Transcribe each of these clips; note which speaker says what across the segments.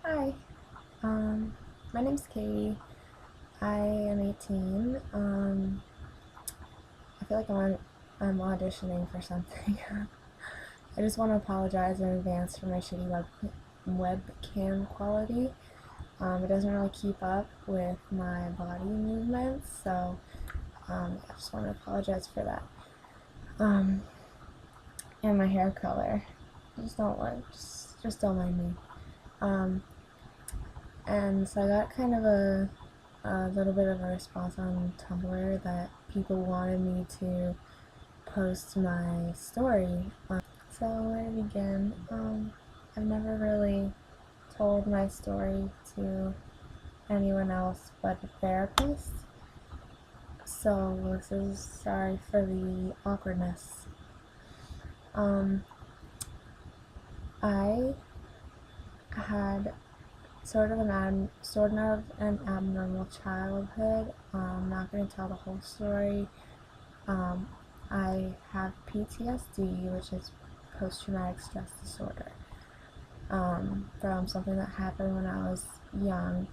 Speaker 1: Hi, um, my name's Katie. I am 18. I feel like I'm auditioning for something. I just want to apologize in advance for my shitty webcam quality. It doesn't really keep up with my body movements, so I just want to apologize for that. Um, and my hair color. Just don't mind me. Um, and so I got kind of a little bit of a response on Tumblr that people wanted me to post my story. So where to begin? I've never really told my story to anyone else but a therapist. So this is sorry for the awkwardness. Um, I had sort of an abnormal childhood. I'm not going to tell the whole story. Um, I have PTSD, which is post-traumatic stress disorder, from something that happened when I was young,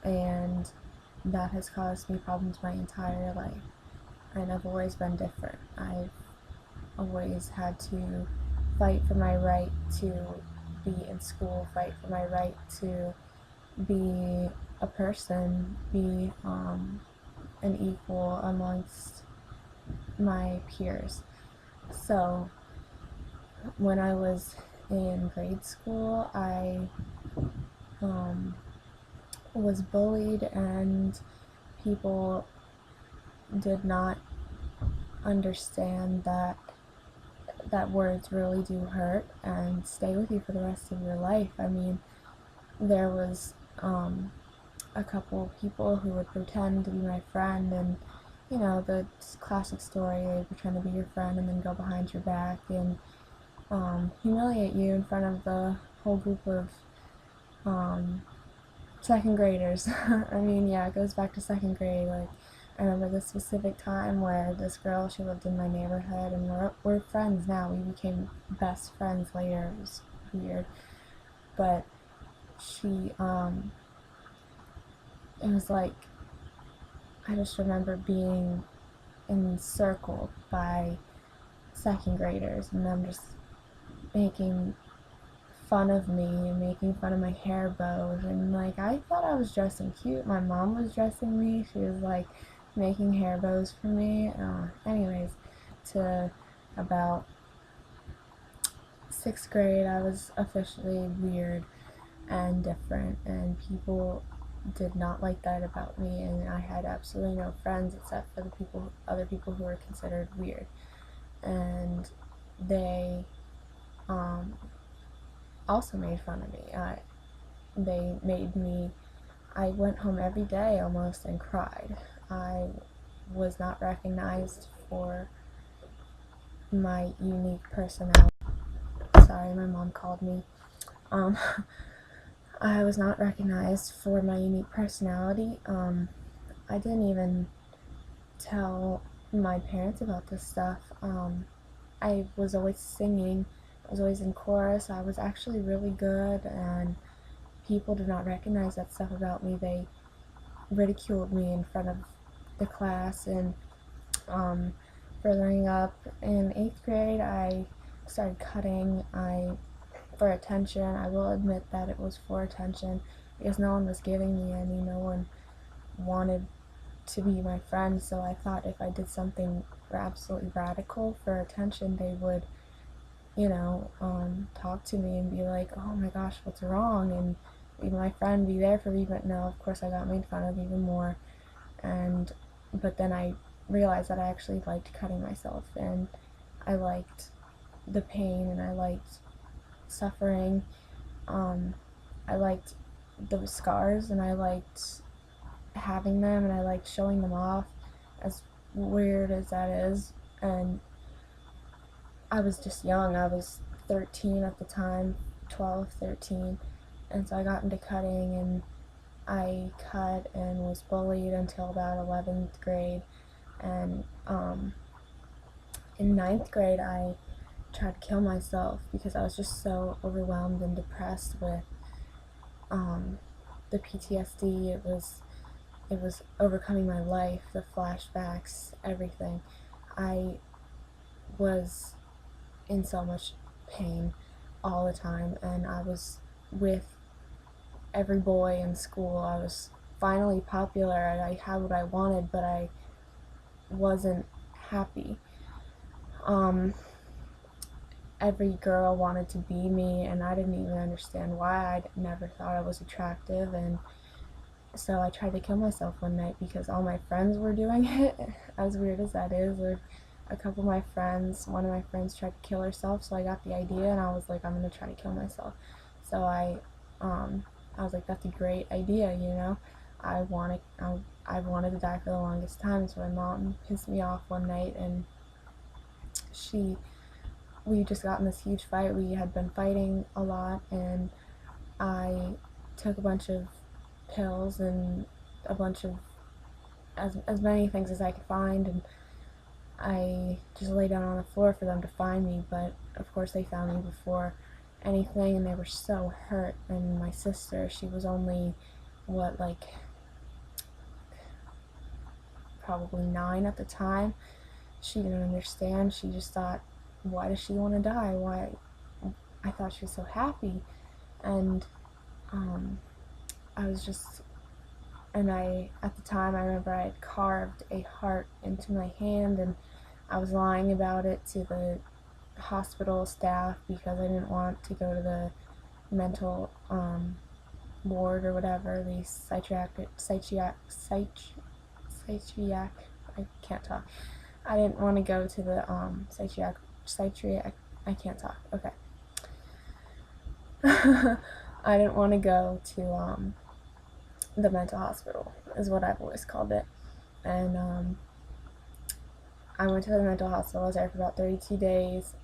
Speaker 1: and that has caused me problems my entire life. And I've always been different. I've always had to fight for my right to be in school, fight for my right to be a person, be an equal amongst my peers. So when I was in grade school, I um, was bullied, and people did not understand that words really do hurt and stay with you for the rest of your life. I mean, there was a couple of people who would pretend to be my friend, and the classic story, they pretend to be your friend and then go behind your back and humiliate you in front of the whole group of um, second graders. I mean, yeah, it goes back to second grade. Like, I remember this specific time where this girl, she lived in my neighborhood, and we're friends now. We became best friends later. It was weird, but she, it was like, I just remember being encircled by second graders, and them just making fun of me and making fun of my hair bows, and like, I thought I was dressing cute. My mom was dressing me. She was like making hair bows for me. Anyways, to about sixth grade, I was officially weird and different, and people did not like that about me, and I had absolutely no friends except for other people who were considered weird, and they um, also made fun of me. They made me. I went home every day almost and cried. I was not recognized for my unique personality. Sorry, my mom called me. Um, I was not recognized for my unique personality. I didn't even tell my parents about this stuff. I was always singing. I was always in chorus. I was actually really good, and people did not recognize that stuff about me. They ridiculed me in front of the class, and um, furthering up in eighth grade, I started cutting. For attention. I will admit that it was for attention because no one was giving me any. No one wanted to be my friend. So I thought if I did something absolutely radical for attention, they would, talk to me and be like, "Oh my gosh, what's wrong?" and be my friend, be there for me. But no, of course, I got made fun of even more. And but then I realized that I actually liked cutting myself, and I liked the pain, and I liked suffering. Um, I liked the scars, and I liked having them, and I liked showing them off, as weird as that is. And I was just young. I was 13 at the time, 12, 13. And so I got into cutting, and I cut and was bullied until about 11th grade. And in ninth grade, I tried to kill myself because I was just so overwhelmed and depressed with the PTSD, it was overcoming my life, the flashbacks, everything. I was in so much pain all the time, and I was with every boy in school. I was finally popular, and I had what I wanted, but I wasn't happy. Every girl wanted to be me, and I didn't even understand why. I never thought I was attractive, and so I tried to kill myself one night because all my friends were doing it. As weird as that is, or a couple of my friends, one of my friends tried to kill herself, so I got the idea, and I was like, I'm gonna try to kill myself. So I was like, that's a great idea, you know. I wanted to die for the longest time, so my mom pissed me off one night, and we just got in this huge fight. We had been fighting a lot, and I took a bunch of pills and a bunch of as many things as I could find, and I just lay down on the floor for them to find me. But of course they found me before anything, and they were so hurt. And my sister, she was only like probably 9 at the time. She didn't understand. She just thought, why does she want to die? Why? I thought she was so happy. And I was just, and at the time, I remember I had carved a heart into my hand, and I was lying about it to the hospital staff because I didn't want to go to the mental ward or whatever, the psychiatric, I can't talk. I didn't want to go to the psychiatric, I can't talk, okay. I didn't want to go to the mental hospital, is what I've always called it. And I went to the mental hospital. I was there for about 32 days,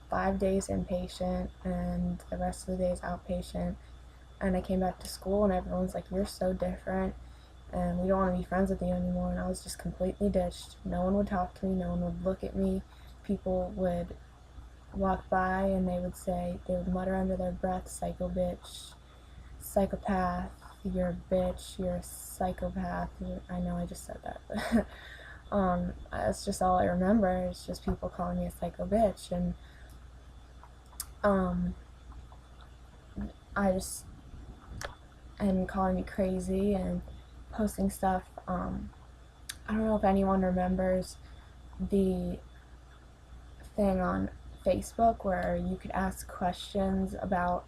Speaker 1: 5 days inpatient, and the rest of the days outpatient. And I came back to school, and everyone's like, you're so different, and we don't want to be friends with you anymore. And I was just completely ditched. No one would talk to me. No one would look at me. People would walk by, and they would mutter under their breath, psycho bitch, psychopath, you're a bitch, you're a psychopath. I know I just said that, but that's just all I remember. It's just people calling me a psycho bitch, and and calling me crazy and posting stuff. I don't know if anyone remembers the thing on Facebook where you could ask questions about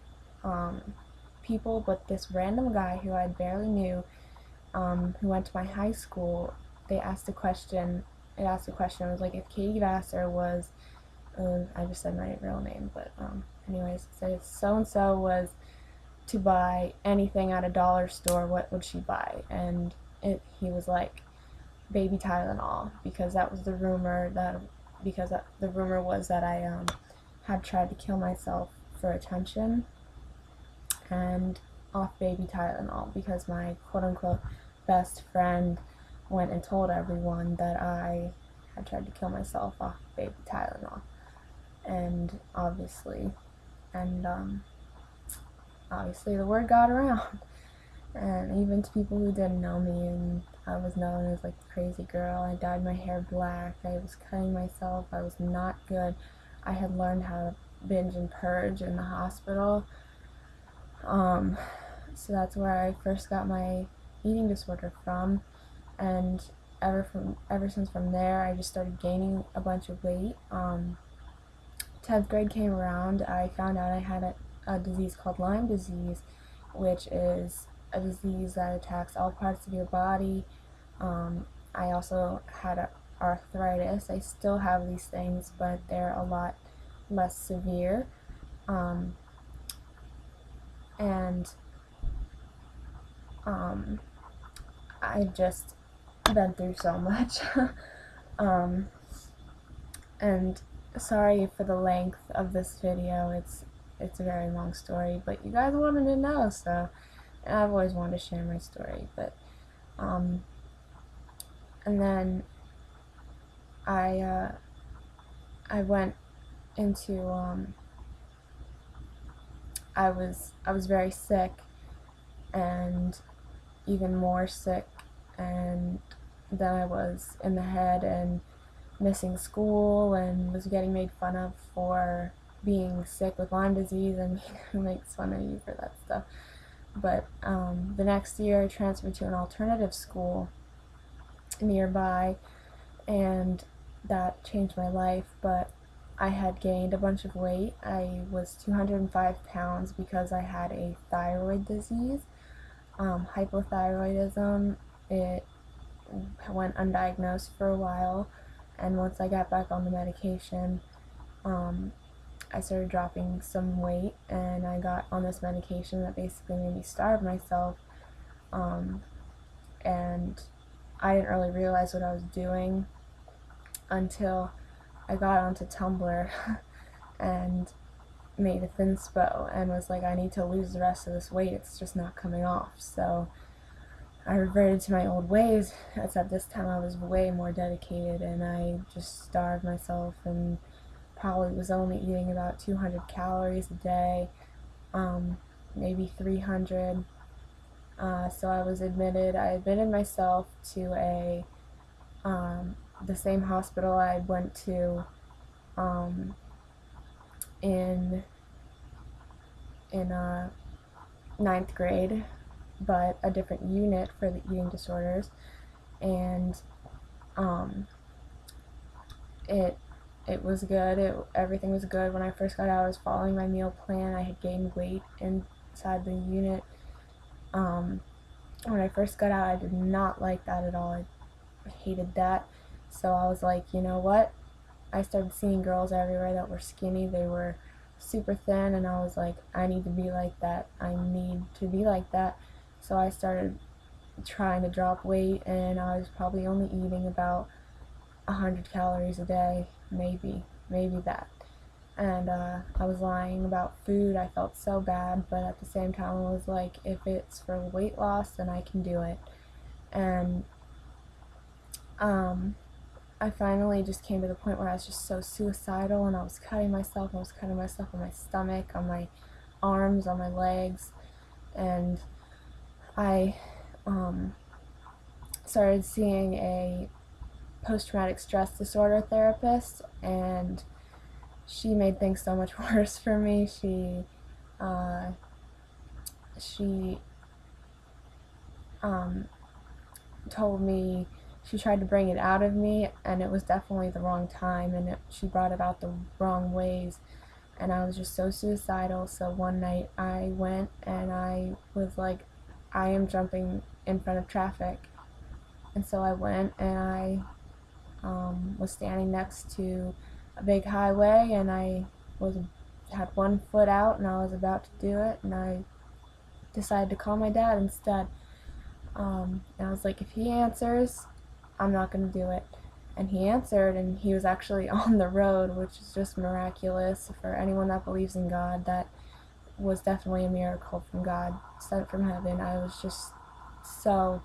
Speaker 1: people, but this random guy who I barely knew, who went to my high school, it asked a question. It was like, if Katie Vassar was, I just said my real name, but anyways, it said if so-and-so was to buy anything at a dollar store, what would she buy? And he was like, baby Tylenol, because that was the rumor the rumor was that I had tried to kill myself for attention, and off baby Tylenol, because my quote-unquote best friend went and told everyone that I had tried to kill myself off baby Tylenol. And obviously the word got around, and even to people who didn't know me, and I was known as like the crazy girl. I dyed my hair black, I was cutting myself, I was not good. I had learned how to binge and purge in the hospital. So that's where I first got my eating disorder from, and ever since from there, I just started gaining a bunch of weight. 10th grade came around, I found out I had a disease called Lyme disease, which is a disease that attacks all parts of your body. I also had arthritis. I still have these things, but they're a lot less severe. And I've just been through so much. And sorry for the length of this video. It's a very long story, but you guys wanted to know, so I've always wanted to share my story. But and then I went into I was very sick, and even more sick and than I was in the head, and missing school, and was getting made fun of for being sick with Lyme disease, and who makes fun of you for that stuff. But the next year I transferred to an alternative school nearby, and that changed my life. But I had gained a bunch of weight. I was 205 pounds because I had a thyroid disease, hypothyroidism. It went undiagnosed for a while, and once I got back on the medication, I started dropping some weight, and I got on this medication that basically made me starve myself, and I didn't really realize what I was doing until I got onto Tumblr and made a thinspo and was like, I need to lose the rest of this weight, it's just not coming off. So I reverted to my old ways, except this time I was way more dedicated, and I just starved myself and probably was only eating about 200 calories a day, maybe 300. So I admitted myself to the same hospital I went to in ninth grade, but a different unit for the eating disorders, and it was good. Everything was good. When I first got out, I was following my meal plan. I had gained weight inside the unit. When I first got out, I did not like that at all. I hated that. So I was like, you know what? I started seeing girls everywhere that were skinny. They were super thin, and I was like, I need to be like that. I need to be like that. So I started trying to drop weight, and I was probably only eating about 100 calories a day, maybe that. And I was lying about food. I felt so bad, but at the same time I was like, if it's for weight loss, then I can do it. And I finally just came to the point where I was just so suicidal, and I was cutting myself. I was cutting myself on my stomach, on my arms, on my legs, and I started seeing a post-traumatic stress disorder therapist, and she made things so much worse for me. She told me, she tried to bring it out of me, and it was definitely the wrong time, and she brought it out the wrong ways, and I was just so suicidal. So one night I went, and I was like, I am jumping in front of traffic. And so I went, and I was standing next to a big highway, and I had one foot out, and I was about to do it, and I decided to call my dad instead. And I was like, if he answers, I'm not going to do it. And he answered, and he was actually on the road, which is just miraculous for anyone that believes in God. That was definitely a miracle from God, sent from heaven. I was just so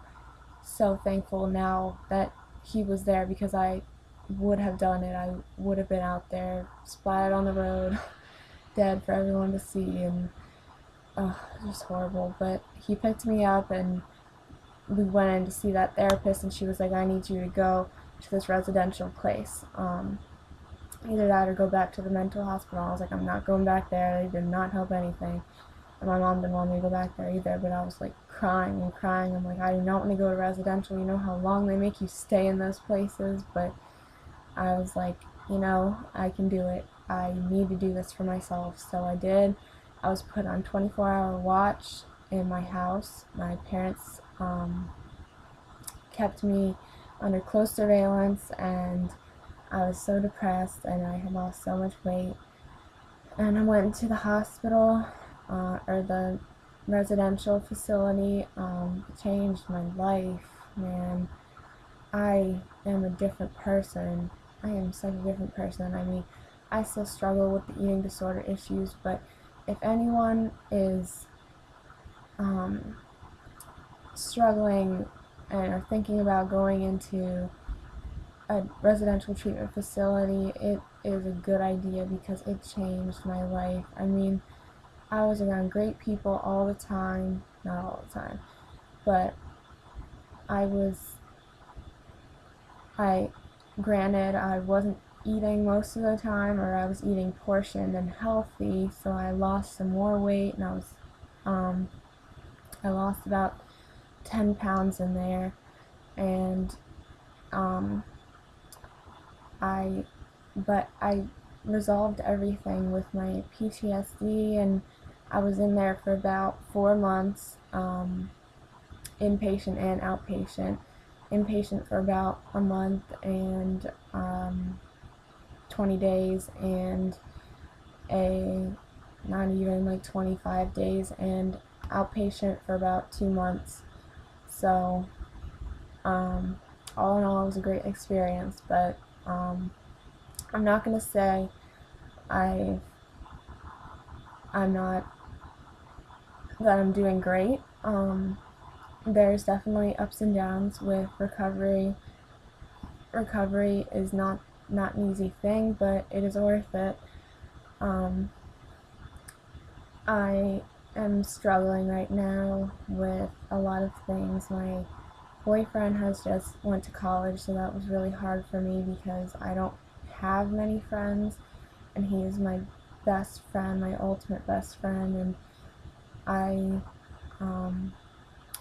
Speaker 1: thankful now that he was there, because I would have done it. I would have been out there, splattered on the road, dead for everyone to see, and just horrible. But he picked me up, and we went in to see that therapist, and she was like, I need you to go to this residential place. Either that or go back to the mental hospital. I was like, I'm not going back there. They did not help anything. And my mom didn't want me to go back there either, but I was like crying and crying. I'm like, I do not want to go to residential. You know how long they make you stay in those places? But I was like, I can do it. I need to do this for myself. So I did. I was put on 24-hour watch in my house. My parents kept me under close surveillance, and I was so depressed, and I had lost so much weight. And I went to the hospital, or the residential facility. It changed my life, man. I am a different person. I am such a different person. I mean, I still struggle with the eating disorder issues, but if anyone is struggling and are thinking about going into a residential treatment facility, it is a good idea, because it changed my life. I mean, I was around great people all the time, not all the time, but I was, I, granted, I wasn't eating most of the time, or I was eating portioned and healthy, so I lost some more weight, and um, I lost about 10 pounds in there, and um, I, but I resolved everything with my PTSD, and I was in there for about 4 months, inpatient and outpatient. Inpatient for about a month and 20 days, and a not even like 25 days, and outpatient for about 2 months. So, all in all, it was a great experience, but I'm not going to say I, I'm not, that I'm doing great. There's definitely ups and downs with recovery. Recovery is not an easy thing, but it is worth it. I am struggling right now with a lot of things. My boyfriend has just went to college, so that was really hard for me because I don't have many friends, and he is my best friend, my ultimate best friend, and I,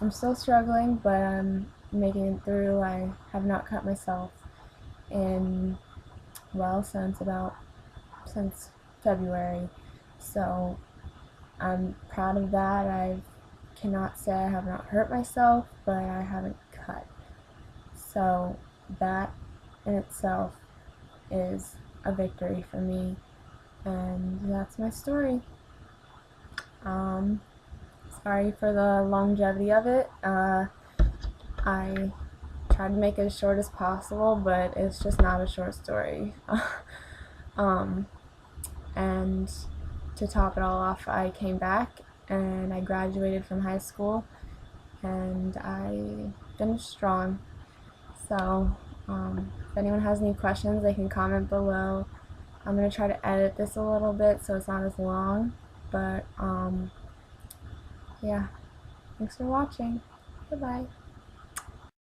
Speaker 1: I'm still struggling, but I'm making it through. I have not cut myself in, well, since February, so I'm proud of that. I cannot say I have not hurt myself, but I haven't cut. So that in itself is a victory for me, and that's my story. Um, Sorry for the longevity of it. I tried to make it as short as possible, but it's just not a short story. um, and to top it all off, I came back and I graduated from high school, and I finished strong. So, if anyone has any questions, they can comment below. I'm going to try to edit this a little bit so it's not as long, but yeah, thanks for watching. Goodbye.